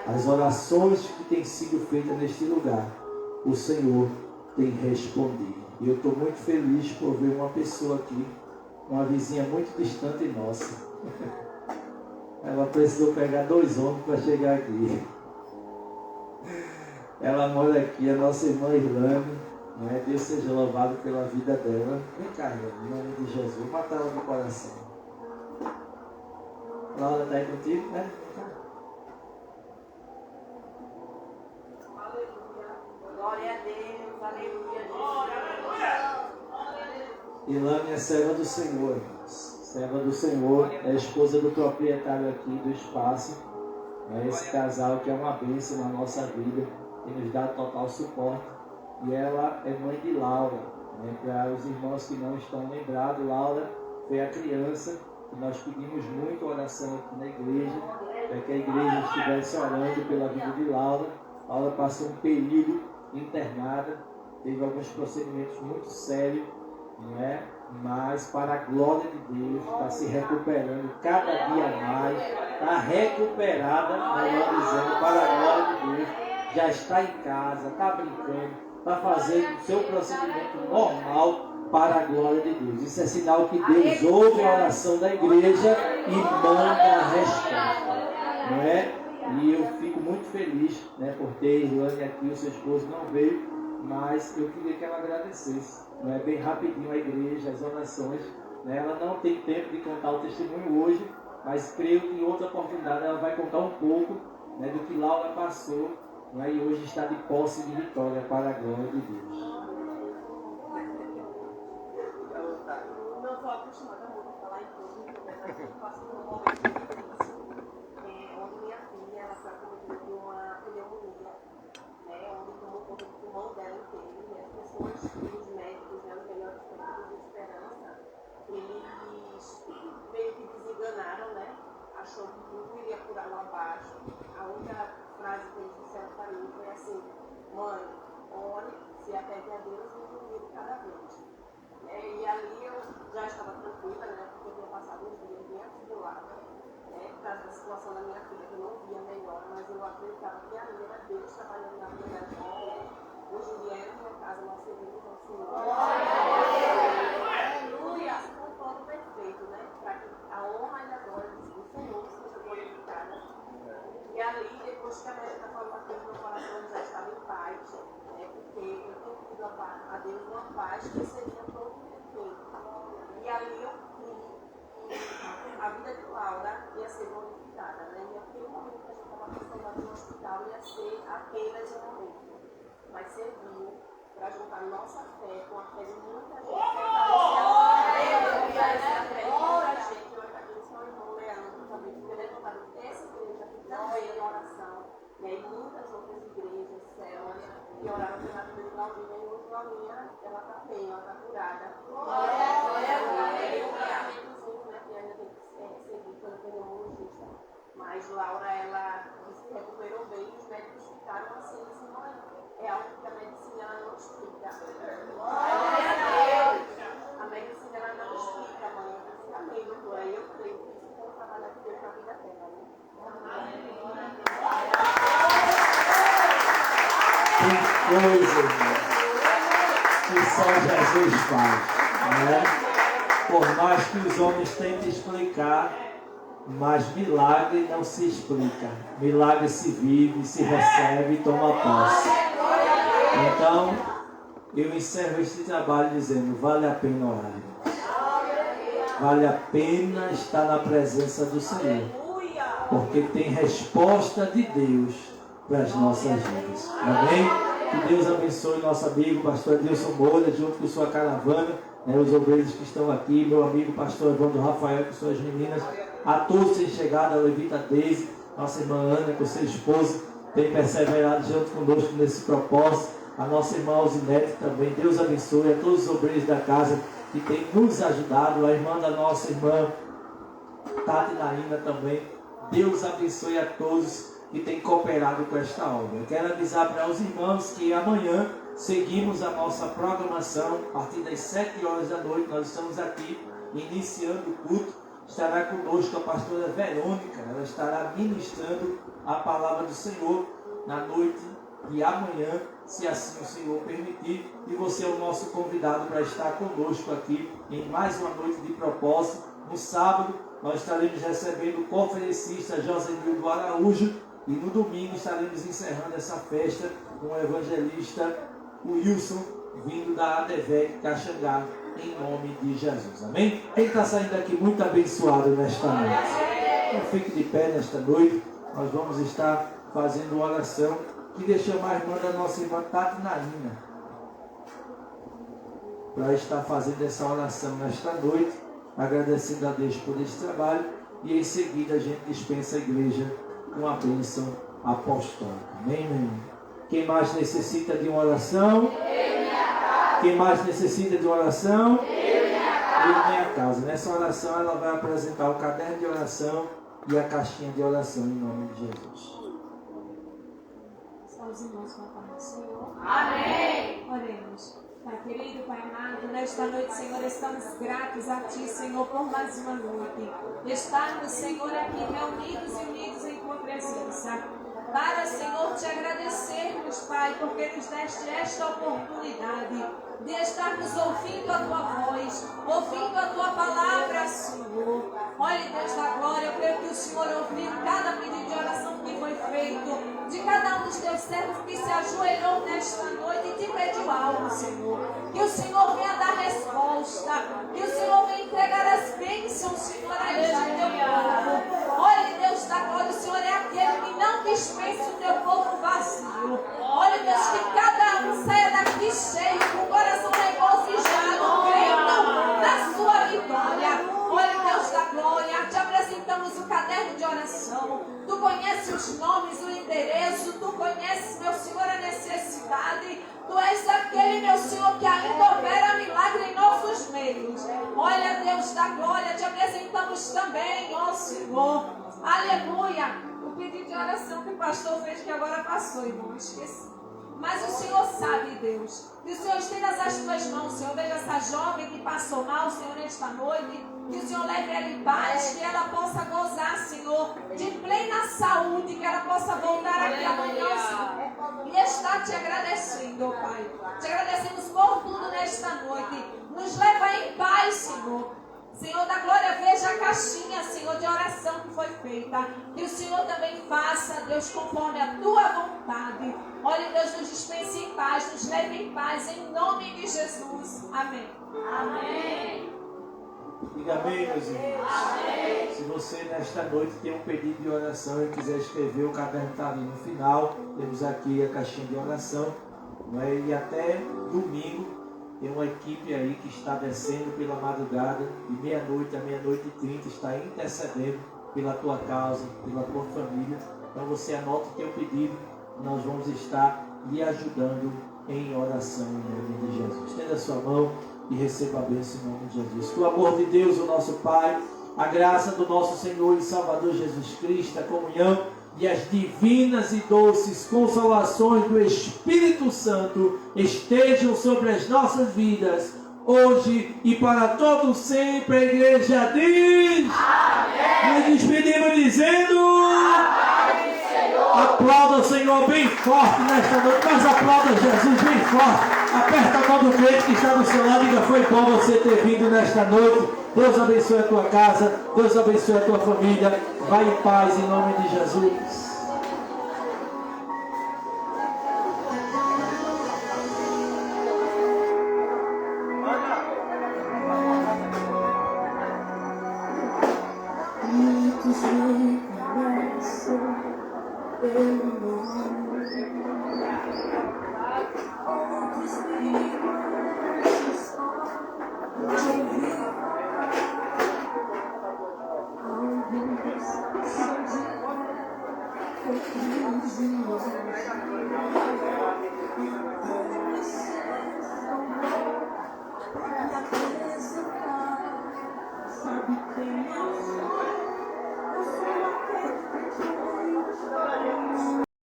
As orações que têm sido feitas neste lugar, o Senhor tem respondido. E eu estou muito feliz por ver uma pessoa aqui, uma vizinha muito distante nossa. Ela precisou pegar 2 ônibus para chegar aqui. Ela mora aqui, a nossa irmã Irlane, né? Deus seja louvado pela vida dela. Vem cá, Irlane, em nome de Jesus, mata ela no coração. Laura está aí contigo, né? Vem cá. Glória a Deus, aleluia. Irlane é serva do Senhor, irmãos. Serva do Senhor, é a esposa do proprietário aqui do espaço. É esse casal que é uma bênção na nossa vida, que nos dá total suporte. E ela é mãe de Laura. Né? Para os irmãos que não estão lembrados, Laura foi a criança que nós pedimos muito oração aqui na igreja, para que a igreja estivesse orando pela vida de Laura. Laura passou um período internada, teve alguns procedimentos muito sérios, não é? mas para a glória de Deus, está se recuperando cada dia mais, está recuperada, melhor dizendo, para a glória de Deus, já está em casa, está brincando, está fazendo o seu procedimento normal para a glória de Deus. Isso é sinal que Deus ouve a oração da igreja e manda a resposta, não é? E eu fico muito feliz, né, por ter Irlane aqui, o seu esposo não veio, mas eu queria que ela agradecesse, não é, bem rapidinho a igreja, as orações, né? Ela não tem tempo de contar o testemunho hoje, mas creio que em outra oportunidade ela vai contar um pouco, né, do que Laura passou, né, e hoje está de posse de vitória para a glória de Deus. Não estou acostumada muito a falar em público, mas eu passo por um momento difícil, onde minha filha ela foi acometida de uma pneumonia, né, onde tomou conta do pulmão dela inteiro, e as pessoas, os médicos, né, os melhores médicos de esperança, eles meio que desenganaram, né, achou que tudo iria por água abaixo. A única frase que eles disseram para mim foi assim: mãe, ore, se apegue a Deus e um dia de cada vez. E ali eu já estava tranquila, né, porque eu tinha passado uns dias bem atribulada, né, por causa da situação da minha filha, que eu não via melhor, mas eu acreditava que ali era Deus trabalhando na vida da gente. Hoje em dia, eu e minha casa, nós servimos ao Senhor. Aleluia! Com um plano perfeito, né, para que a honra e a glória do Senhor seja glorificada. E ali, depois que a médica falou aquilo, meu coração já estava em paz, né, porque eu tenho pedido a Deus uma paz que seria todo perfeito. E ali eu vi que a vida de Laura ia ser glorificada, né? E aquele momento que a gente estava passando no hospital ia ser apenas um momento, mas serviu para juntar nossa fé com a fé de muita gente. Eu agradeço ao irmão Leandro também por ter levantado essa igreja aqui também em oração, e aí muitas outras igrejas, células, que oraram pela vida de Laurinha, e hoje Laurinha, ela está bem, ela está curada. Inclusive, né, que ainda tem que seguir pelo pneumologista, mas Laura, ela se recuperou bem, e os médicos ficaram assim, mãe, é algo que a medicina ela não explica. A medicina ela não explica, mãe. Eu disse, amém, doutora. Aí eu creio que isso é um trabalho de Deus na vida dela, né? Tem coisa, irmão, que só Jesus faz, né? Por mais que os homens tentem explicar, mas milagre não se explica. Milagre se vive, se recebe e toma posse. Então, eu encerro este trabalho dizendo: vale a pena orar. Vale a pena estar na presença do Senhor, porque tem resposta de Deus para as nossas vidas. Amém? Que Deus abençoe nosso amigo pastor Edilson Moura, junto com sua caravana, né, os obreiros que estão aqui, meu amigo pastor Evandro Rafael com suas meninas, a todos que têm chegado, a Levita Deise, nossa irmã Ana com seu esposo, tem perseverado junto conosco nesse propósito, a nossa irmã Alzinete também. Deus abençoe a todos os obreiros da casa que têm nos ajudado, a irmã da nossa irmã Tati Naína também. Deus abençoe a todos que têm cooperado com esta obra. Eu quero avisar para os irmãos que amanhã seguimos a nossa programação. A partir das 7 horas da noite nós estamos aqui iniciando o culto. Estará conosco a pastora Verônica. Ela estará ministrando a palavra do Senhor na noite de amanhã, se assim o Senhor permitir. E você é o nosso convidado para estar conosco aqui em mais uma noite de propósito. No sábado nós estaremos recebendo o conferencista Josenildo Araújo, e no domingo estaremos encerrando essa festa com o evangelista Wilson, vindo da ADVEC Caxangá, em nome de Jesus. Amém? Quem está saindo aqui muito abençoado nesta noite? Então fique de pé nesta noite. Nós vamos estar fazendo uma oração. Queria chamar a irmã da nossa irmã Tati Naína para estar fazendo essa oração nesta noite, agradecendo a Deus por este trabalho, e em seguida a gente dispensa a igreja com a bênção apostólica. Amém, meu irmão? Quem mais necessita de uma oração? Quem mais necessita de uma oração? Eu e minha casa. Nessa oração ela vai apresentar o caderno de oração e a caixinha de oração em nome de Jesus. Só os irmãos com a paz do Senhor. Amém. Oremos. Pai querido, Pai amado, nesta noite, Senhor, estamos gratos a Ti, Senhor, por mais uma noite. Estarmos, Senhor, aqui reunidos e unidos em Tua presença. Para, Senhor, Te agradecermos, Pai, porque nos deste esta oportunidade de estarmos ouvindo a Tua voz, ouvindo a Tua palavra, Senhor. Olha, Deus da glória, eu creio que o Senhor ouviu cada pedido de oração que foi feito, de cada um dos Teus servos que se ajoelhou nesta noite e Te pediu algo, Senhor. Que o Senhor venha dar resposta, que o Senhor venha entregar as bênçãos, Senhor, a este Teu povo. Olha, Deus da glória, o Senhor é aquele que não dispensa o Teu povo vazio. Olha, Deus, que cada um saia daqui cheio, com o coração regozijado, crendo na sua vitória. Olha, Deus da glória, Te apresentamos o caderno de oração. Tu conheces os nomes, o endereço, Tu conheces, meu Senhor, a necessidade. Tu és aquele, meu Senhor, que ainda opera milagre em nossos meios. Olha, Deus da glória, Te apresentamos também, ó Senhor. Aleluia. O pedido de oração que o pastor fez, que agora passou, irmão, esqueci. Mas o Senhor sabe, Deus, que o Senhor estenda as Tuas mãos, Senhor. Veja essa jovem que passou mal, Senhor, nesta noite. Que o Senhor leve ela em paz, que ela possa gozar, Senhor, de plena saúde, que ela possa voltar aqui amanhã, Senhor, e estar Te agradecendo, Pai. Te agradecemos por tudo nesta noite. Nos leva em paz, Senhor. Senhor da glória, veja a caixinha, Senhor, de oração que foi feita. Que o Senhor também faça, Deus, conforme a Tua vontade. Olha, Deus, nos dispense em paz, nos leve em paz, em nome de Jesus. Amém. Amém. Diga amém, meus irmãos. Amém. Se você nesta noite tem um pedido de oração e quiser escrever, o caderno está ali no final. Temos aqui a caixinha de oração. E até domingo tem uma equipe aí que está descendo pela madrugada, de meia-noite a meia-noite e 30, está intercedendo pela tua causa, pela tua família. Então você anota o teu pedido, nós vamos estar lhe ajudando em oração em nome de Jesus. Estenda a sua mão e receba a bênção em nome de Jesus. Que o amor de Deus, o nosso Pai, a graça do nosso Senhor e Salvador Jesus Cristo, a comunhão e as divinas e doces consolações do Espírito Santo estejam sobre as nossas vidas, hoje e para todo sempre. A igreja diz amém. Nos despedimos dizendo amém, Senhor. Aplauda o Senhor bem forte nesta noite, mas aplauda Jesus bem forte. Aperta a mão do crente que está do seu lado e diga: foi bom você ter vindo nesta noite. Deus abençoe a tua casa, Deus abençoe a tua família. Vai em paz em nome de Jesus. Outros